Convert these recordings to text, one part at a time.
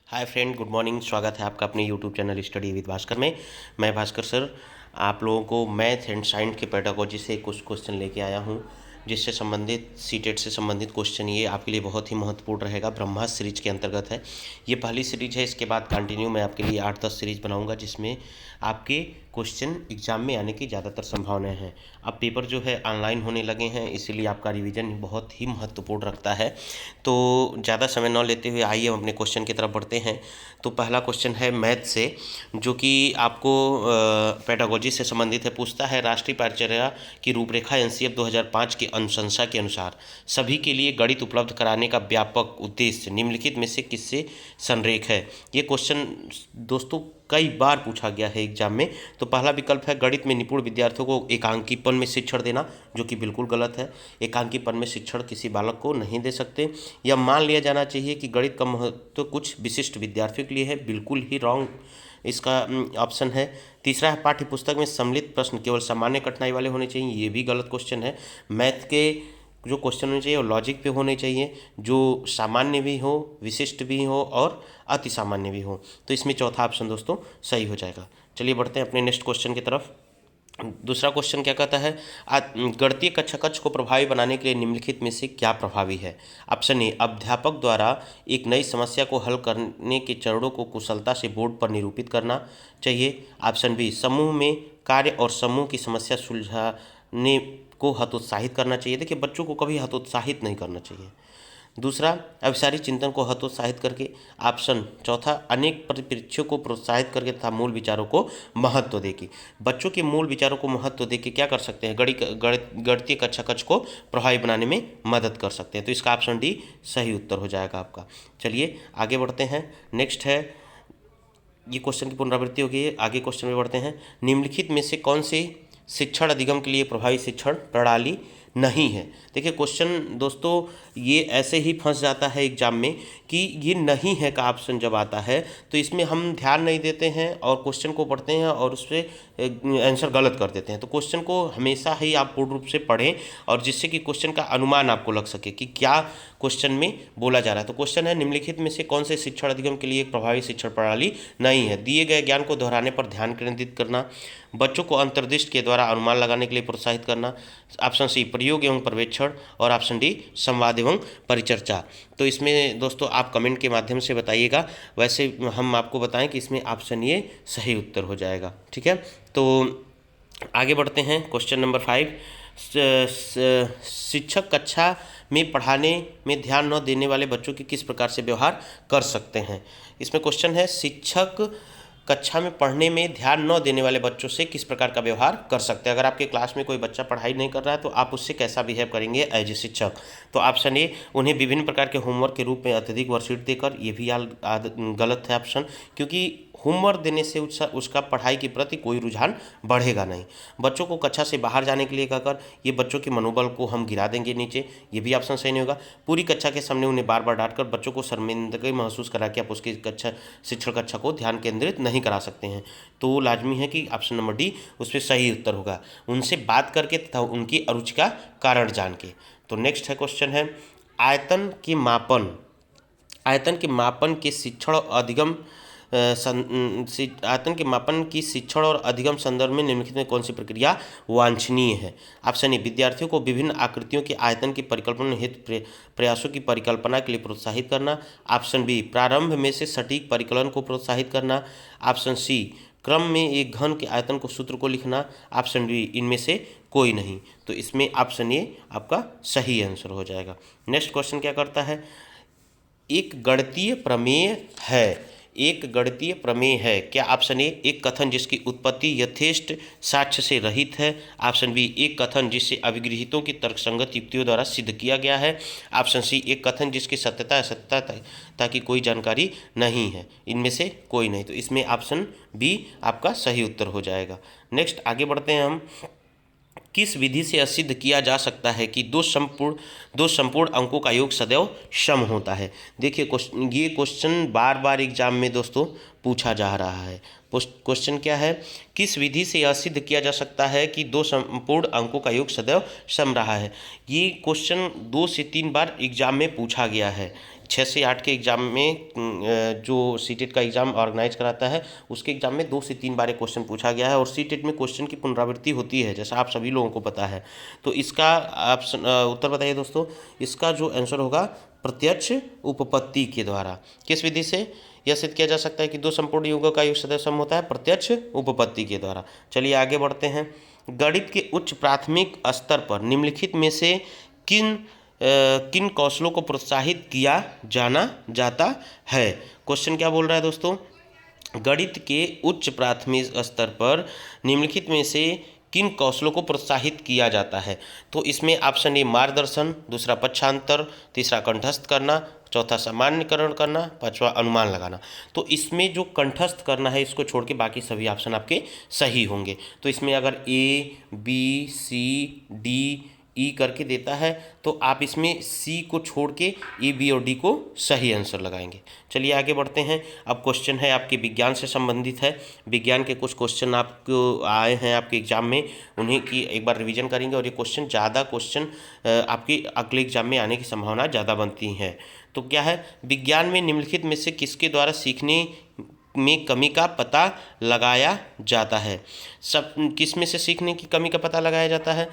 Hi friend, good morning. स्वागत है आपका अपने YouTube channel study with Bhaskar में। मैं भास्कर सर आप लोगों को मैथ एंड साइंस के पेडागोजी से कुछ क्वेश्चन लेके आया हूँ, जिससे संबंधित सीटेट से संबंधित क्वेश्चन ये आपके लिए बहुत ही महत्वपूर्ण रहेगा। ब्रह्मास्त्र सीरीज के अंतर्गत है, ये पहली सीरीज है। इसके बाद कंटिन्यू मैं आपके लिए 8-10 सीरीज बनाऊंगा, जिसमें आपके क्वेश्चन एग्जाम में आने की ज़्यादातर संभावनाएं हैं। अब पेपर जो है ऑनलाइन होने लगे हैं, इसीलिए आपका रिवीजन बहुत ही महत्वपूर्ण रखता है। तो ज़्यादा समय न लेते हुए आइए हम अपने क्वेश्चन की तरफ बढ़ते हैं। तो पहला क्वेश्चन है मैथ से, जो कि आपको पेडागोजी से संबंधित है। पूछता है, राष्ट्रीय पाठ्यचर्या की रूपरेखा एनसीएफ 2005 की अनुशंसा के अनुसार सभी के लिए गणित उपलब्ध कराने का व्यापक उद्देश्य निम्नलिखित में से किससे संरेख है। ये क्वेश्चन दोस्तों कई बार पूछा गया है एग्जाम में। तो पहला विकल्प है, गणित में निपुण विद्यार्थियों को एकांकीपन में शिक्षण देना, जो कि बिल्कुल गलत है। एकांकीपन में शिक्षण किसी बालक को नहीं दे सकते। या मान लिया जाना चाहिए कि गणित का महत्व कुछ विशिष्ट विद्यार्थियों के लिए है, बिल्कुल ही रॉन्ग इसका ऑप्शन है। तीसरा है, पाठ्य पुस्तक में सम्मिलित प्रश्न केवल सामान्य कठिनाई वाले होने चाहिए, ये भी गलत क्वेश्चन है। मैथ के जो क्वेश्चन होने चाहिए वो लॉजिक पे होने चाहिए, जो सामान्य भी हो, विशिष्ट भी हो और अति सामान्य भी हो। तो इसमें चौथा ऑप्शन दोस्तों सही हो जाएगा। चलिए बढ़ते हैं अपने नेक्स्ट क्वेश्चन की तरफ। दूसरा क्वेश्चन क्या कहता है, गणितीय कक्षा को प्रभावी बनाने के लिए निम्नलिखित में से क्या प्रभावी है। ऑप्शन ए, अध्यापक द्वारा एक नई समस्या को हल करने के चरणों को कुशलता से बोर्ड पर निरूपित करना चाहिए। ऑप्शन बी, समूह में कार्य और समूह की समस्या सुलझाने को हतोत्साहित करना चाहिए। देखिए, बच्चों को कभी हतोत्साहित नहीं करना चाहिए। दूसरा, अभिसारी चिंतन को हतोत्साहित करके। ऑप्शन चौथा, अनेक परिप्रेक्ष्यों को प्रोत्साहित करके तथा मूल विचारों को महत्व देके। बच्चों के मूल विचारों को महत्व देके क्या कर सकते हैं, गणितीय कक्षा को प्रभावी बनाने में मदद कर सकते हैं। तो इसका ऑप्शन डी सही उत्तर हो जाएगा आपका। चलिए आगे बढ़ते हैं। नेक्स्ट है, ये क्वेश्चन की पुनरावृत्ति होगी। आगे क्वेश्चन में बढ़ते हैं। निम्नलिखित में से कौन सी शिक्षण अधिगम के लिए प्रभावी शिक्षण प्रणाली नहीं है। देखिए, क्वेश्चन दोस्तों ये ऐसे ही फंस जाता है एग्जाम में कि ये नहीं है का ऑप्शन जब आता है तो इसमें हम ध्यान नहीं देते हैं और क्वेश्चन को पढ़ते हैं और उस पर आंसर गलत कर देते हैं। तो क्वेश्चन को हमेशा ही आप पूर्ण रूप से पढ़ें, और जिससे कि क्वेश्चन का अनुमान आपको लग सके कि क्या क्वेश्चन में बोला जा रहा है। तो क्वेश्चन है, निम्नलिखित में से कौन से शिक्षण अधिगम के लिए एक प्रभावी शिक्षण प्रणाली नहीं है। दिए गए ज्ञान को दोहराने पर ध्यान केंद्रित करना, बच्चों को अंतर्दृष्टि के द्वारा अनुमान लगाने के लिए प्रोत्साहित करना। ऑप्शन सी, प्रयोग एवं पर्यवेक्षण। और ऑप्शन डी, संवाद एवं परिचर्चा। तो इसमें दोस्तों आप कमेंट के माध्यम से बताइएगा। वैसे हम आपको बताएं कि इसमें ऑप्शन ये सही उत्तर हो जाएगा। ठीक है, तो आगे बढ़ते हैं। क्वेश्चन नंबर 5, शिक्षक कक्षा में पढ़ाने में ध्यान न देने वाले बच्चों की किस प्रकार से व्यवहार कर सकते हैं। इसमें क्वेश्चन है, शिक्षक कक्षा में पढ़ने में ध्यान न देने वाले बच्चों से किस प्रकार का व्यवहार कर सकते हैं। अगर आपके क्लास में कोई बच्चा पढ़ाई नहीं कर रहा है तो आप उससे कैसा बिहेव करेंगे एज ए शिक्षक। तो ऑप्शन ए, उन्हें विभिन्न प्रकार के होमवर्क के रूप में अत्यधिक वर्कशीट देकर। ये भी गलत है ऑप्शन, क्योंकि होमवर्क देने से उसका पढ़ाई के प्रति कोई रुझान बढ़ेगा नहीं। बच्चों को कक्षा से बाहर जाने के लिए कहकर ये बच्चों के मनोबल को हम गिरा देंगे नीचे, ये भी ऑप्शन सही नहीं होगा। पूरी कक्षा के सामने उन्हें बार बार डांटकर बच्चों को शर्मिंदगी महसूस करा के आप उसकी शिक्षण कक्षा को ध्यान केंद्रित नहीं करा सकते हैं। तो लाजमी है कि ऑप्शन नंबर डी उस पर सही उत्तर होगा, उनसे बात करके तथा उनकी अरुचि का कारण जान के। तो नेक्स्ट है क्वेश्चन है, आयतन के मापन के शिक्षण और अधिगम आयतन के मापन की शिक्षण और अधिगम संदर्भ में निम्नलिखित में कौन सी प्रक्रिया वांछनीय है। ऑप्शन ए, विद्यार्थियों को विभिन्न आकृतियों के आयतन की परिकल्पना हेतु प्रयासों की परिकल्पना के लिए प्रोत्साहित करना। ऑप्शन बी, प्रारंभ में से सटीक परिकलन को प्रोत्साहित करना। ऑप्शन सी, क्रम में एक घन के आयतन को सूत्र को लिखना। ऑप्शन डी, इनमें से कोई नहीं। तो इसमें ऑप्शन ए आपका सही आंसर हो जाएगा। नेक्स्ट क्वेश्चन क्या करता है, एक गणितीय प्रमेय है क्या। ऑप्शन ए, एक कथन जिसकी उत्पत्ति यथेष्ट साक्ष्य से रहित है। ऑप्शन बी, एक कथन जिसे अभिगृहीतों की तर्कसंगत युक्तियों द्वारा सिद्ध किया गया है। ऑप्शन सी, एक कथन जिसकी सत्यता असत्यता की कोई जानकारी नहीं है। इनमें से कोई नहीं। तो इसमें ऑप्शन बी आपका सही उत्तर हो जाएगा। नेक्स्ट आगे बढ़ते हैं हम। किस विधि से सिद्ध किया जा सकता है कि दो संपूर्ण अंकों का योग सदैव सम होता है। देखिए, ये क्वेश्चन बार बार एग्जाम में दोस्तों पूछा जा रहा है। क्वेश्चन क्या है, किस विधि से यह सिद्ध किया जा सकता है कि दो संपूर्ण अंकों का योग सदैव सम रहा है। ये क्वेश्चन 2 से 3 बार एग्जाम में पूछा गया है। 6 से 8 के एग्ज़ाम में जो सीटेट का एग्ज़ाम ऑर्गेनाइज कराता है उसके एग्ज़ाम में 2 से 3 बार क्वेश्चन पूछा गया है और सीटेट में क्वेश्चन की पुनरावृत्ति होती है, जैसा आप सभी लोगों को पता है। तो इसका ऑप्शन उत्तर बताइए दोस्तों। इसका जो आंसर होगा प्रत्यक्ष उपपत्ति के द्वारा। किस विधि से यह सिद्ध किया जा सकता है कि दो संपूर्ण युगों का योग सदैव सम होता है? प्रत्यक्ष उपपत्ति के द्वारा। चलिए आगे बढ़ते हैं। गणित के उच्च प्राथमिक स्तर पर निम्नलिखित में से किन कौशलों को प्रोत्साहित किया जाना जाता है? क्वेश्चन क्या बोल रहा है दोस्तों? गणित के उच्च प्राथमिक स्तर पर निम्नलिखित में से किन कौशलों को प्रोत्साहित किया जाता है? तो इसमें ऑप्शन ए मार्गदर्शन, दूसरा पक्षांतर, तीसरा कंठस्थ करना, चौथा सामान्यकरण करना, पांचवा अनुमान लगाना। तो इसमें जो कंठस्थ करना है इसको छोड़ के बाकी सभी ऑप्शन आपके सही होंगे। तो इसमें अगर A B C D E करके देता है तो आप इसमें सी को छोड़ के ए बी और डी को सही आंसर लगाएंगे। चलिए आगे बढ़ते हैं। अब क्वेश्चन है आपके विज्ञान से संबंधित है। विज्ञान के कुछ क्वेश्चन आपको आए हैं आपके एग्जाम में, उन्हीं की एक बार रिवीजन करेंगे और ये क्वेश्चन आपके अगले एग्जाम में आने की संभावना ज़्यादा बनती है। तो क्या है? विज्ञान में निम्नलिखित में से किसके द्वारा सीखने में कमी का पता लगाया जाता है? सब किस में से सीखने की कमी का पता लगाया जाता है?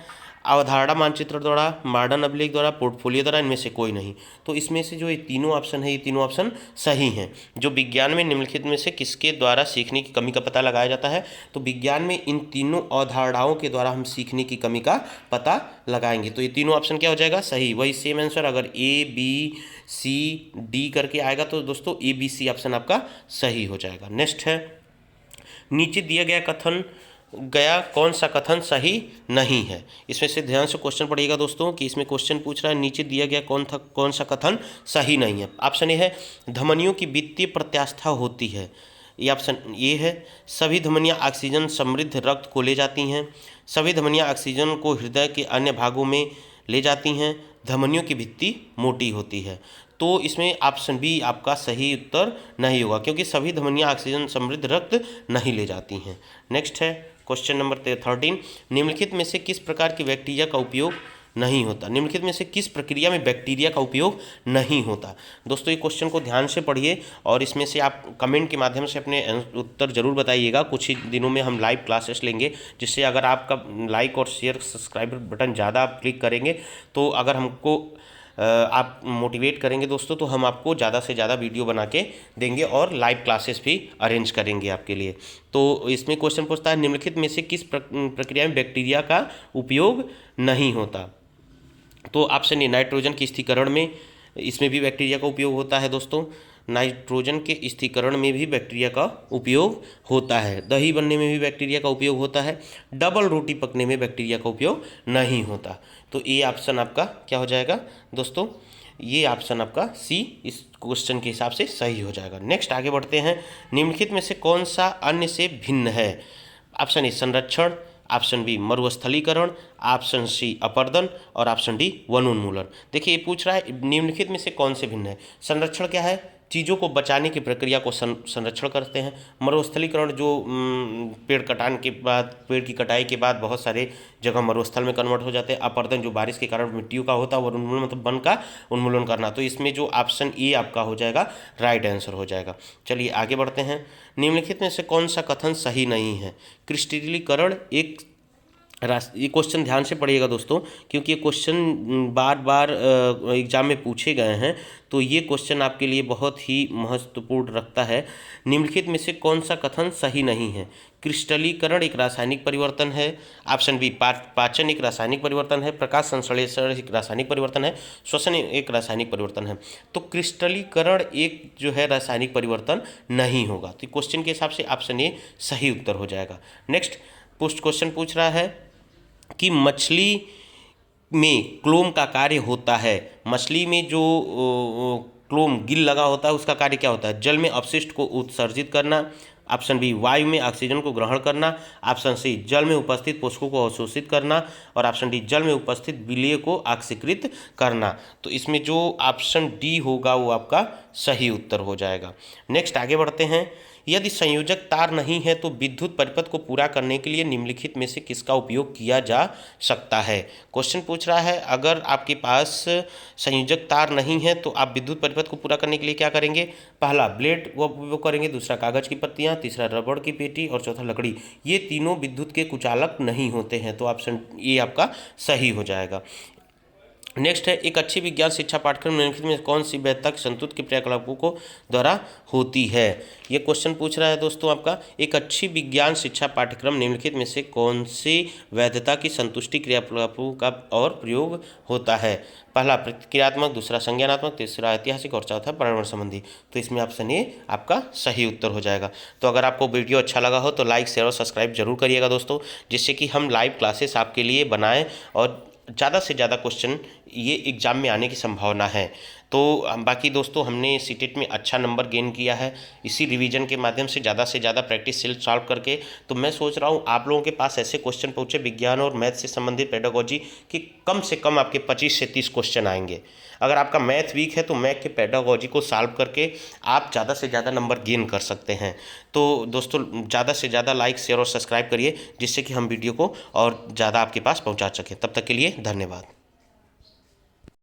अवधारणा मानचित्र द्वारा, मॉडर्न अभिलेख द्वारा, पोर्टफोलियो द्वारा, इनमें से कोई नहीं। तो इसमें से जो ये तीनों ऑप्शन है ये तीनों ऑप्शन सही हैं। जो विज्ञान में निम्नलिखित में से किसके द्वारा सीखने की कमी का पता लगाया जाता है? तो विज्ञान में इन तीनों अवधारणाओं के द्वारा हम सीखने की कमी का पता लगाएंगे। तो ये तीनों ऑप्शन क्या हो जाएगा? सही। वही सेम आंसर अगर ए बी सी डी करके आएगा तो दोस्तों ए बी सी ऑप्शन आपका सही हो जाएगा। नेक्स्ट है, नीचे दिया गया कौन सा कथन सही नहीं है? इसमें से ध्यान से क्वेश्चन पढ़िएगा दोस्तों कि इसमें क्वेश्चन पूछ रहा है नीचे दिया गया कौन सा कथन सही नहीं है। ऑप्शन ए है धमनियों की वित्तीय प्रत्यास्था होती है। ये ऑप्शन ए है। सभी धमनियां ऑक्सीजन समृद्ध रक्त को ले जाती हैं। सभी धमनियां ऑक्सीजन को हृदय के अन्य भागों में ले जाती हैं। धमनियों की भित्ति मोटी होती है। तो इसमें ऑप्शन बी आपका सही उत्तर नहीं होगा क्योंकि सभी धमनियां ऑक्सीजन समृद्ध रक्त नहीं ले जाती हैं। नेक्स्ट है क्वेश्चन नंबर 13। निम्नलिखित में से किस प्रकार की बैक्टीरिया का उपयोग नहीं होता? निम्नलिखित में से किस प्रक्रिया में बैक्टीरिया का उपयोग नहीं होता? दोस्तों ये क्वेश्चन को ध्यान से पढ़िए और इसमें से आप कमेंट के माध्यम से अपने उत्तर जरूर बताइएगा। कुछ ही दिनों में हम लाइव क्लासेस लेंगे, जिससे अगर आपका लाइक और शेयर सब्सक्राइब बटन ज़्यादा आप क्लिक करेंगे तो अगर हमको आप मोटिवेट करेंगे दोस्तों तो हम आपको ज़्यादा से ज़्यादा वीडियो बना के देंगे और लाइव क्लासेस भी अरेंज करेंगे आपके लिए। तो इसमें क्वेश्चन पूछता है निम्नलिखित में से किस प्रक्रिया में बैक्टीरिया का उपयोग नहीं होता? तो ऑप्शन ए नाइट्रोजन के स्थिरीकरण में, इसमें भी बैक्टीरिया का उपयोग होता है दोस्तों। नाइट्रोजन के स्थिरीकरण में भी बैक्टीरिया का उपयोग होता है। दही बनने में भी बैक्टीरिया का उपयोग होता है। डबल रोटी पकने में बैक्टीरिया का उपयोग नहीं होता। तो ये ऑप्शन आपका क्या हो जाएगा दोस्तों? ये ऑप्शन आपका सी इस क्वेश्चन के हिसाब से सही हो जाएगा। नेक्स्ट आगे बढ़ते हैं। निम्नलिखित में से कौन सा अन्य से भिन्न है? ऑप्शन ए संरक्षण, ऑप्शन बी मरुस्थलीकरण, ऑप्शन सी अपर्दन और ऑप्शन डी वनोन्मूलन। देखिए ये पूछ रहा है निम्नलिखित में से कौन से भिन्न है। संरक्षण क्या है? चीज़ों को बचाने की प्रक्रिया को संरक्षण करते हैं। मरुस्थलीकरण जो पेड़ की कटाई के बाद बहुत सारे जगह मरुस्थल में कन्वर्ट हो जाते हैं। अपर्दन जो बारिश के कारण मिट्टियों का होता है और उन्मूलन मतलब वन का उन्मूलन करना। तो इसमें जो ऑप्शन ए आपका हो जाएगा राइट आंसर हो जाएगा। चलिए आगे बढ़ते हैं। निम्नलिखित में से कौन सा कथन सही नहीं है? क्रिस्टलीकरण एक ये क्वेश्चन ध्यान से पढ़िएगा दोस्तों क्योंकि ये क्वेश्चन बार बार एग्जाम में पूछे गए हैं, तो ये क्वेश्चन आपके लिए बहुत ही महत्वपूर्ण रखता है। निम्नलिखित में से कौन सा कथन सही नहीं है? क्रिस्टलीकरण एक रासायनिक परिवर्तन है। ऑप्शन बी पाचन एक रासायनिक परिवर्तन है। प्रकाश संश्लेषण एक रासायनिक परिवर्तन है। श्वसन एक रासायनिक परिवर्तन है। तो क्रिस्टलीकरण एक जो है रासायनिक परिवर्तन नहीं होगा। तो क्वेश्चन के हिसाब से ऑप्शन ए सही उत्तर हो जाएगा। नेक्स्ट क्वेश्चन पूछ रहा है कि मछली में क्लोम का कार्य होता है। मछली में जो क्लोम गिल लगा होता है उसका कार्य क्या होता है? जल में अपशिष्ट को उत्सर्जित करना। ऑप्शन बी वायु में ऑक्सीजन को ग्रहण करना। ऑप्शन सी जल में उपस्थित पोषकों को अवशोषित करना और ऑप्शन डी जल में उपस्थित विलेय को ऑक्सीकृत करना। तो इसमें जो ऑप्शन डी होगा वो आपका सही उत्तर हो जाएगा। नेक्स्ट आगे बढ़ते हैं। यदि संयोजक तार नहीं है तो विद्युत परिपथ को पूरा करने के लिए निम्नलिखित में से किसका उपयोग किया जा सकता है। क्वेश्चन पूछ रहा है अगर आपके पास संयोजक तार नहीं है तो आप विद्युत परिपथ को पूरा करने के लिए क्या करेंगे। पहला ब्लेड वो उपयोग करेंगे, दूसरा कागज की पत्तियां, तीसरा रबड़ की पेटी और चौथा लकड़ी। ये तीनों विद्युत के कुचालक नहीं होते हैं, तो ऑप्शन ये आपका सही हो जाएगा। नेक्स्ट है एक अच्छी विज्ञान शिक्षा पाठ्यक्रम निम्नलिखित में कौन सी वैधता के संतुष्ट के क्रियाकलापों को द्वारा होती है। ये क्वेश्चन पूछ रहा है दोस्तों आपका एक अच्छी विज्ञान शिक्षा पाठ्यक्रम निम्नलिखित में से कौन सी वैधता की संतुष्टि क्रियाकलापों का और प्रयोग होता है। पहला प्रतिक्रियात्मक, दूसरा संज्ञानात्मक, तीसरा ऐतिहासिक और चौथा पर्यावरण संबंधी। तो इसमें ऑप्शन ए आपका सही उत्तर हो जाएगा। तो अगर आपको वीडियो अच्छा लगा हो तो लाइक शेयर और सब्सक्राइब जरूर करिएगा दोस्तों, जिससे कि हम लाइव क्लासेस आपके लिए बनाएं और ज़्यादा से ज़्यादा क्वेश्चन ये एग्ज़ाम में आने की संभावना है। तो बाकी दोस्तों हमने सीटेट में अच्छा नंबर गेन किया है इसी रिवीजन के माध्यम से ज़्यादा प्रैक्टिस सेल्फ सॉल्व करके। तो मैं सोच रहा हूँ आप लोगों के पास ऐसे क्वेश्चन पहुँचे विज्ञान और मैथ से संबंधित पेडागोजी कि कम से कम आपके 25 से 30 क्वेश्चन आएंगे। अगर आपका मैथ वीक है तो मैथ के पेडागोजी को सॉल्व करके आप ज़्यादा से ज़्यादा नंबर गेन कर सकते हैं। तो दोस्तों ज़्यादा से ज़्यादा लाइक शेयर और सब्सक्राइब करिए, जिससे कि हम वीडियो को और ज़्यादा आपके पास पहुँचा सकें। तब तक के लिए धन्यवाद।